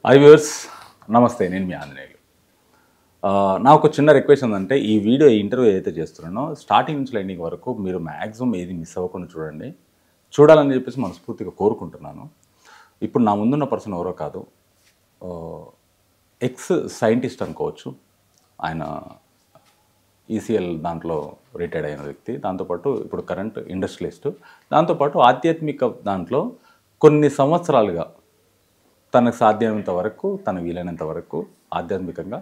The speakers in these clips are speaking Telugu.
హాయ్ వ్యూవర్స్, నమస్తే. నేను మీ ఆంజనేయులు. నాకు ఒక చిన్న రిక్వెస్ట్ ఏంటంటే, ఈ వీడియో ఇంటర్వ్యూ ఏదైతే చేస్తున్నానో స్టార్టింగ్ నుంచి ఎండింగ్ వరకు మీరు మ్యాక్సిమం ఏది మిస్ అవ్వకుండా చూడండి. చూడాలని చెప్పేసి మనస్ఫూర్తిగా కోరుకుంటున్నాను. ఇప్పుడు నా ముందున్న పర్సన్ ఎవరో కాదు, ఎక్స్ సైంటిస్ట్ అనుకోవచ్చు. ఆయన ఈసీఎల్ దాంట్లో రిటైర్డ్ అయిన వ్యక్తి, దాంతోపాటు ఇప్పుడు కరెంట్ ఇండస్ట్రియలిస్ట్, దాంతోపాటు ఆధ్యాత్మిక దాంట్లో కొన్ని సంవత్సరాలుగా తనకు సాధ్యమైనంత వరకు, తన వీలైనంత వరకు ఆధ్యాత్మికంగా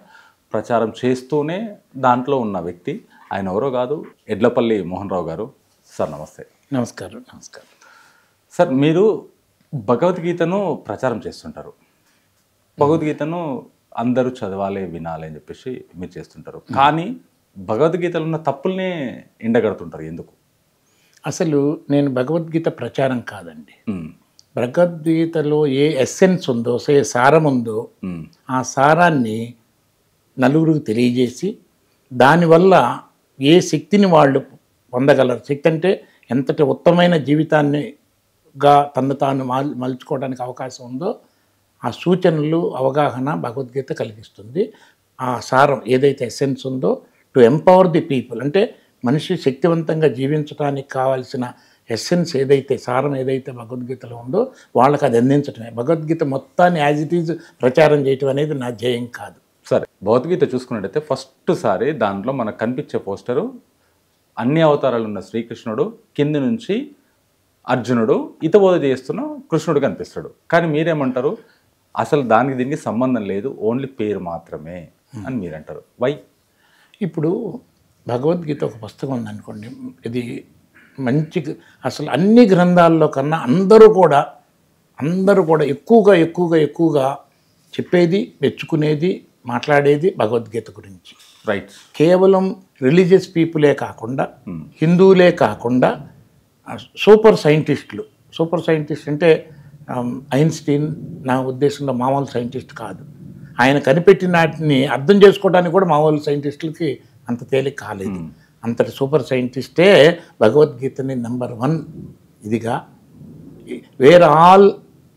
ప్రచారం చేస్తూనే దాంట్లో ఉన్న వ్యక్తి. ఆయన ఎవరో కాదు, ఎడ్లపల్లి మోహన్ రావు గారు. సార్ నమస్తే. నమస్కారం. సార్, మీరు భగవద్గీతను ప్రచారం చేస్తుంటారు. భగవద్గీతను అందరూ చదవాలి, వినాలి అని చెప్పేసి మీరు చేస్తుంటారు. కానీ భగవద్గీతలో ఉన్న తప్పుల్నే ఎండగడుతుంటారు. ఎందుకు? అసలు నేను భగవద్గీత ప్రచారం కాదండి. భగవద్గీతలో ఏ ఎస్సెన్స్ ఉందో, ఏ సారం ఉందో, ఆ సారాన్ని నలుగురికి తెలియజేసి దానివల్ల ఏ శక్తిని వాళ్ళు పొందగలరు. శక్తి అంటే ఎంతటి ఉత్తమమైన జీవితాన్నిగా తను తాను మలుచుకోవడానికి అవకాశం ఉందో ఆ సూచనలు, అవగాహన భగవద్గీత కలిగిస్తుంది. ఆ సారం ఏదైతే ఎస్సెన్స్ ఉందో, టు ఎంపవర్ ది పీపుల్, అంటే మనిషి శక్తివంతంగా జీవించడానికి కావాల్సిన ఎస్సెన్స్ ఏదైతే, సారం ఏదైతే భగవద్గీతలో ఉందో వాళ్ళకి అది అందించడమే. భగవద్గీత మొత్తాన్ని యాజ్ ఇట్ ఈజ్ ప్రచారం చేయటం అనేది నా ధ్యేయం కాదు. సరే, భగవద్గీత చూసుకున్నట్టయితే ఫస్ట్ సారి దాంట్లో మనకు కనిపించే పోస్టరు అన్ని అవతారాలు ఉన్న శ్రీకృష్ణుడు, కింది నుంచి అర్జునుడు హితబోధ చేస్తున్న కృష్ణుడు కనిపిస్తాడు. కానీ మీరేమంటారు, అసలు దానికి దీనికి సంబంధం లేదు, ఓన్లీ పేరు మాత్రమే అని మీరంటారు. వై? ఇప్పుడు భగవద్గీత ఒక పుస్తకం ఉందనుకోండి, ఇది మంచి, అసలు అన్ని గ్రంథాల్లో కన్నా అందరూ కూడా ఎక్కువగా చెప్పేది, మెచ్చుకునేది, మాట్లాడేది భగవద్గీత గురించి. రైట్. కేవలం రిలీజియస్ పీపులే కాకుండా, హిందువులే కాకుండా సూపర్ సైంటిస్ట్ అంటే ఐన్స్టీన్ నా ఉద్దేశంలో మామూలు సైంటిస్ట్ కాదు. ఆయన కనిపెట్టిన వాటిని అర్థం చేసుకోవడానికి కూడా మామూలు సైంటిస్టులకి అంత తేలిక కాలేదు. అంతటి సూపర్ సైంటిస్టే భగవద్గీతని నెంబర్ 1 ఇదిగా, where all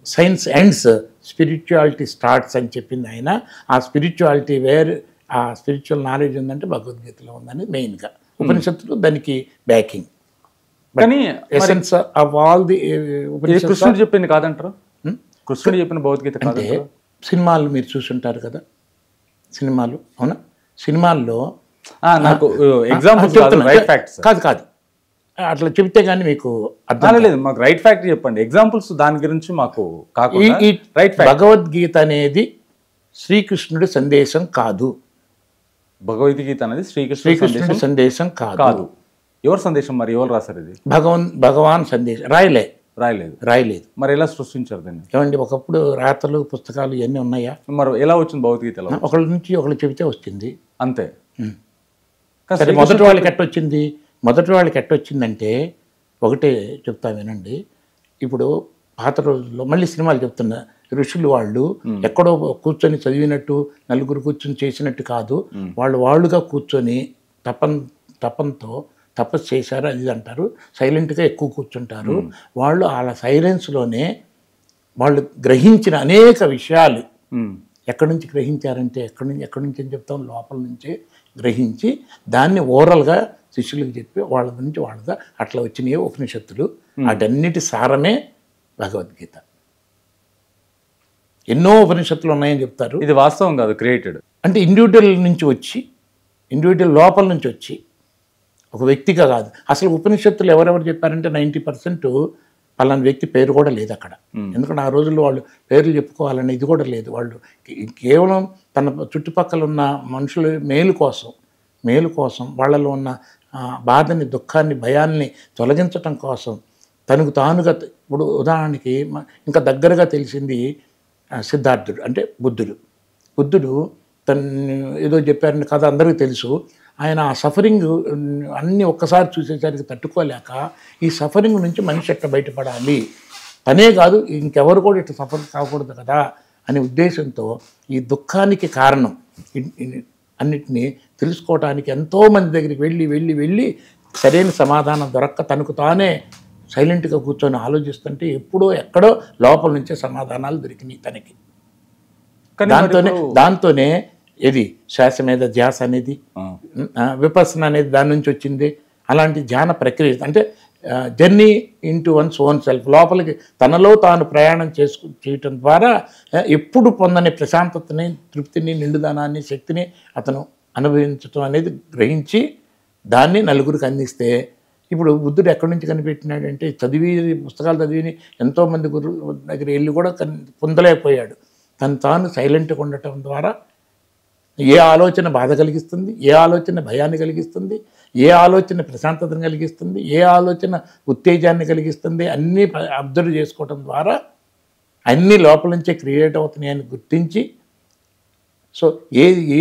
science ends spirituality starts అని చెప్పింది ఆయన. ఆ స్పిరిచువాలిటీ ఆ స్పిరిచువల్ నాలెడ్జ్ ఉందంటే భగవద్గీతలో ఉందని మెయిన్గా. ఉపనిషత్తులు దానికి బ్యాకింగ్. కానీ ఎసెన్స్ ఆఫ్ ఆల్ ది కృష్ణుడు చెప్పింది కాదంటారు? కృష్ణుడు చెప్పిన భగవద్గీత అంటే సినిమాలు మీరు చూసుంటారు కదా, సినిమాలు, అవునా? సినిమాల్లో నాకు ఎగ్జాంపుల్స్ కాదు అట్లా చెప్తే కానీ మీకు అర్థం లేదు. మాకు రైట్ ఫ్యాక్ట్ చెప్పండి, ఎగ్జాంపుల్స్ దాని గురించి మాకు కాకుండా. భగవద్గీత అనేది శ్రీకృష్ణుడి సందేశం కాదు. భగవద్గీత అనేది శ్రీకృష్ణుడి సందేశం కాదు. ఎవరి సందేశం? మరి ఎవరు రాశారు ఇది? భగవాన్ సందేశం. రాయలేదు. మరి ఎలా సృష్టించారు దీన్ని? ఏమండి, ఒకప్పుడు రాతలు, పుస్తకాలు ఇవన్నీ ఉన్నాయా? మరి ఎలా వచ్చింది భగవద్గీతలో? ఒకళ్ళ నుంచి ఒకళ్ళు చెబితే వచ్చింది, అంతే. సరే, మొదటి వాళ్ళకి ఎట్టొచ్చిందంటే ఒకటే చెప్తా వినండి. ఇప్పుడు పాత రోజుల్లో, మళ్ళీ సినిమాలు చెప్తున్నా, ఋషులు వాళ్ళు ఎక్కడో కూర్చొని చదివినట్టు, నలుగురు కూర్చొని చేసినట్టు కాదు. వాళ్ళుగా కూర్చొని తపంతో తపస్సు చేశారు అది అంటారు. సైలెంట్గా ఎక్కువ కూర్చుంటారు వాళ్ళు. వాళ్ళ సైలెన్స్లోనే వాళ్ళు గ్రహించిన అనేక విషయాలు ఎక్కడి నుంచి గ్రహించారంటే, ఎక్కడి నుంచి అని చెప్తాం, లోపల నుంచే గ్రహించి దాన్ని ఓరల్గా శిష్యులకు చెప్పి వాళ్ళ నుంచి వాళ్ళగా అట్లా వచ్చినాయి ఉపనిషత్తులు. వాటన్నిటి సారమే భగవద్గీత. ఎన్నో ఉపనిషత్తులు ఉన్నాయని చెప్తారు. ఇది వాస్తవం కాదు, క్రియేటెడ్. అంటే ఇండివిజువల్ లోపల నుంచి వచ్చి, ఒక వ్యక్తిగా కాదు. అసలు ఉపనిషత్తులు ఎవరెవరు చెప్పారంటే 90% పలానా వ్యక్తి పేరు కూడా లేదు అక్కడ. ఎందుకంటే ఆ రోజుల్లో వాళ్ళు పేర్లు చెప్పుకోవాలని ఇది కూడా లేదు. వాళ్ళు కేవలం తన చుట్టుపక్కల ఉన్న మనుషుల మేలు కోసం వాళ్ళలో ఉన్న బాధని, దుఃఖాన్ని, భయాల్ని తొలగించటం కోసం తనకు తానుగా. ఇప్పుడు ఉదాహరణకి ఇంకా దగ్గరగా తెలిసింది సిద్ధార్థుడు, అంటే బుద్ధుడు తను ఏదో చెప్పారని కథ అందరికీ తెలుసు. ఆయన ఆ సఫరింగ్ అన్నీ ఒక్కసారి చూసేసరికి తట్టుకోలేక, ఈ సఫరింగ్ నుంచి మనిషి ఎట్లా బయటపడాలి, తనే కాదు ఇంకెవరు కూడా ఇట్లా సఫర్ కాకూడదు కదా అనే ఉద్దేశంతో ఈ దుఃఖానికి కారణం అన్నిటినీ తెలుసుకోవటానికి ఎంతోమంది దగ్గరికి వెళ్ళి సరైన సమాధానం దొరక్క తనకు తానే సైలెంట్గా కూర్చొని ఆలోచిస్తుంటే ఎప్పుడో ఎక్కడో లోపల నుంచే సమాధానాలు దొరికినాయి తనకి. దాంతోనే ఇది శ్వాస మీద ధ్యాస అనేది, విపස්සన అనేది దాని నుంచి వచ్చింది. అలాంటి ధ్యాన ప్రక్రియ అంటే journey into once own self, లోపలికి తనలో తాను ప్రయాణం చేయటం ద్వారా ఎప్పుడు పొందని ప్రశాంతతని, తృప్తిని, నిండుదనాన్ని, శక్తిని అతను అనుభవించటం అనేది గ్రహించి దాన్ని నలుగురికి అందిస్తే, ఇప్పుడు బుద్ధుడు ఎక్కడి నుంచి కనిపెట్టినాడంటే పుస్తకాలు చదివి ఎంతోమంది గురువుల దగ్గర వెళ్ళి కూడా పొందలేకపోయాడు. తాను సైలెంట్గా ఉండటం ద్వారా ఏ ఆలోచన బాధ కలిగిస్తుంది, ఏ ఆలోచన భయాన్ని కలిగిస్తుంది, ఏ ఆలోచన ప్రశాంతతను కలిగిస్తుంది, ఏ ఆలోచన ఉత్తేజాన్ని కలిగిస్తుంది, అన్నీ అబ్జర్వ్ చేసుకోవటం ద్వారా అన్నీ లోపల నుంచే క్రియేట్ అవుతున్నాయని గుర్తించి, సో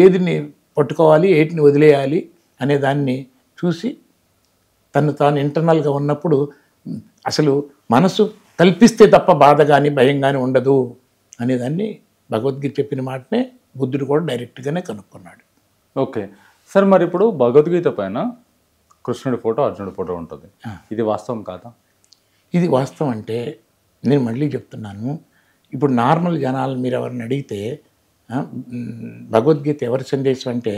ఏదిని పట్టుకోవాలి, ఏటిని వదిలేయాలి అనే దాన్ని చూసి తాను ఇంటర్నల్గా ఉన్నప్పుడు అసలు మనసు కల్పిస్తే తప్ప బాధ కానీ భయం కానీ ఉండదు అనేదాన్ని భగవద్గీత చెప్పిన మాటనే బుద్ధుడు కూడా డైరెక్ట్గానే కనుక్కున్నాడు. ఓకే సార్, మరి ఇప్పుడు భగవద్గీత పైన కృష్ణుడి ఫోటో, అర్జునుడి ఫోటో ఉంటుంది. ఇది వాస్తవం కాదా? ఇది వాస్తవం అంటే నేను మళ్ళీ చెప్తున్నాను, ఇప్పుడు నార్మల్ జనాలు మీరు ఎవరిని అడిగితే భగవద్గీత ఎవరి సందేశం అంటే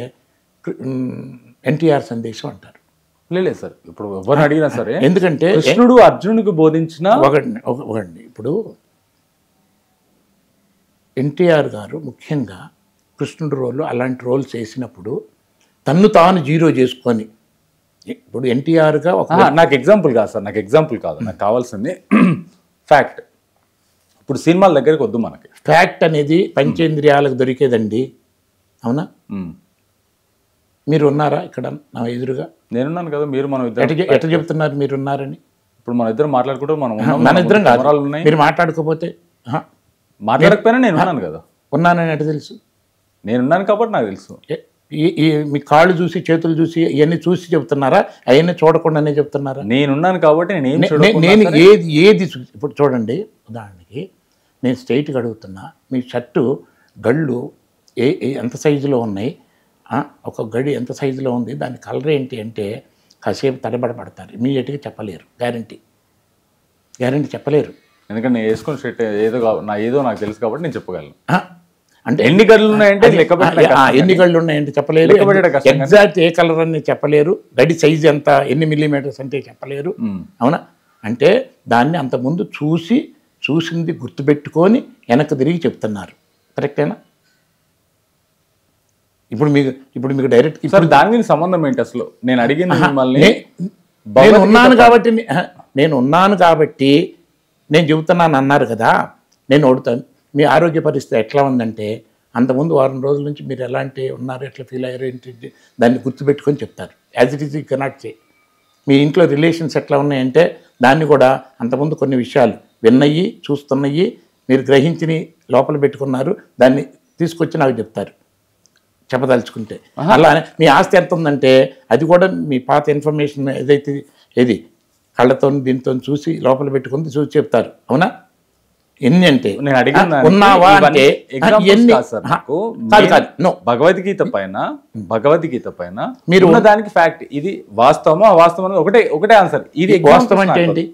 ఎన్టీఆర్ సందేశం అంటారు. లేదు సార్, ఇప్పుడు ఎవరిని అడిగినా సరే, ఎందుకంటే కృష్ణుడు అర్జునుడికి బోధించిన ఒకటి ఇప్పుడు ఎన్టీఆర్ గారు ముఖ్యంగా కృష్ణుడి రోల్ అలాంటి రోల్స్ చేసినప్పుడు తన్ను తాను జీరో చేసుకొని, ఇప్పుడు ఎన్టీఆర్గా నాకు ఎగ్జాంపుల్ కాదు సార్, నాకు కావాల్సింది ఫ్యాక్ట్. ఇప్పుడు సినిమాల దగ్గరికి వద్దు, మనకి ఫ్యాక్ట్ అనేది పంచేంద్రియాలకు దొరికేదండి. అవునా? మీరు ఉన్నారా ఇక్కడ నా ఎదురుగా? నేనున్నాను కదా, మీరు మనం ఎట్లా చెప్తున్నారు మీరు ఉన్నారని? ఇప్పుడు మన ఇద్దరు మాట్లాడుకుంటే మన ఇద్దరం కాదు, మీరు మాట్లాడుకోపోతే మాట్లాడకపోయినా నేను ఉన్నాను కదా. ఉన్నానని ఎట్లా తెలుసు? నేనున్నాను కాబట్టి నాకు తెలుసు. మీ కాళ్ళు చూసి చేతులు చూసి ఇవన్నీ చూసి చెప్తున్నారా, అవన్నీ చూడకుండానే చెప్తున్నారా? నేనున్నాను కాబట్టి నేను ఏది చూసి, ఇప్పుడు చూడండి ఉదాహరణకి నేను స్ట్రైట్గా అడుగుతున్నా, మీ షర్టు గళ్ళు ఎంత సైజులో ఉన్నాయి, ఒక గడి ఎంత సైజులో ఉంది, దాని కలర్ ఏంటి అంటే కాసేపు తడబడపడతారు, ఇమీడియట్గా చెప్పలేరు. గ్యారంటీ చెప్పలేరు. ఎందుకంటే నేను వేసుకున్న షర్ట్ ఏదో నాకు తెలుసు కాబట్టి నేను చెప్పగలను. అంటే ఎన్ని గళ్ళు ఉన్నాయంటే ఎన్ని గళ్ళు ఉన్నాయంటే చెప్పలేరు, ఎగ్జాక్ట్ ఏ కలర్ అని చెప్పలేరు, గడి సైజ్ ఎంత, ఎన్ని మిల్లీమీటర్స్ అంటే చెప్పలేరు. అవునా? అంటే దాన్ని అంతకుముందు చూసింది గుర్తుపెట్టుకొని వెనక్కి తిరిగి చెప్తున్నారు. కరెక్టేనా? ఇప్పుడు మీకు డైరెక్ట్ దాని మీద సంబంధం ఏంటి అసలు? నేను అడిగింది మిమ్మల్ని, నేను ఉన్నాను కాబట్టి నేను చెబుతున్నాను అన్నారు కదా. నేను అడుగుతాను, మీ ఆరోగ్య పరిస్థితి ఎట్లా ఉందంటే అంతకుముందు వారం రోజుల నుంచి మీరు ఎలాంటి ఉన్నారు, ఎట్లా ఫీల్ అయ్యారు ఏంటి, దాన్ని గుర్తుపెట్టుకొని చెప్తారు. As it is you cannot say. మీ ఇంట్లో రిలేషన్స్ ఎట్లా ఉన్నాయంటే దాన్ని కూడా అంతకుముందు కొన్ని విషయాలు విన్నయ్యి, చూస్తున్నవి, మీరు గ్రహించి లోపల పెట్టుకున్నారు, దాన్ని తీసుకొచ్చి నాకు చెప్తారు చెప్పదలుచుకుంటే. అలానే మీ ఆస్తి ఎంత ఉందంటే అది కూడా మీ పాత ఇన్ఫర్మేషన్ ఏదైతే ఏది కళ్ళతో దీంతో చూసి లోపల పెట్టుకుని చూసి చెప్తారు. అవునా? ఎన్ని అంటే ఉన్నావా అంటే భగవద్గీత పైన మీరు ఉన్నదానికి ఫ్యాక్ట్ ఇది వాస్తవమా అవాస్తవం ఒకటే ఆన్సర్. ఇది వాస్తవం అంటే ఏంటి?